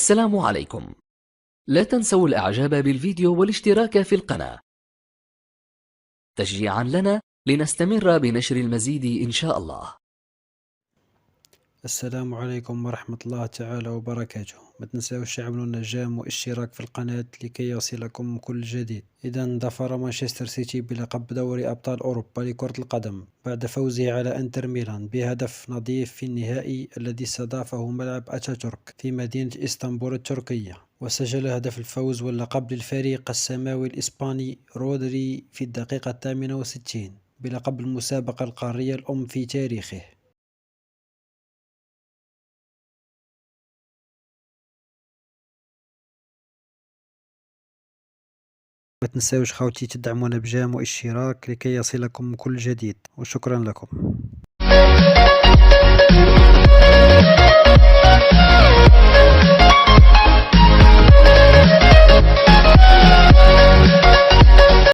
السلام عليكم. لا تنسوا الإعجاب بالفيديو والاشتراك في القناة تشجيعا لنا لنستمر بنشر المزيد إن شاء الله. السلام عليكم ورحمة الله تعالى وبركاته. ما تنساوش تعملوا لنا جيم واشتراك في القناة لكي يصلكم كل جديد. إذا ظفر مانشستر سيتي بلقب دوري أبطال أوروبا لكرة القدم بعد فوزه على انتر ميلان بهدف نظيف في النهائي الذي استضافه ملعب أتاتورك في مدينة إسطنبول التركية، وسجل هدف الفوز واللقب للفريق السماوي الإسباني رودري في الدقيقة 68 بلقب المسابقة القارية الأم في تاريخه. ما تنساوش خوتي تدعمونا بجيم واشتراك لكي يصلكم كل جديد، وشكرا لكم.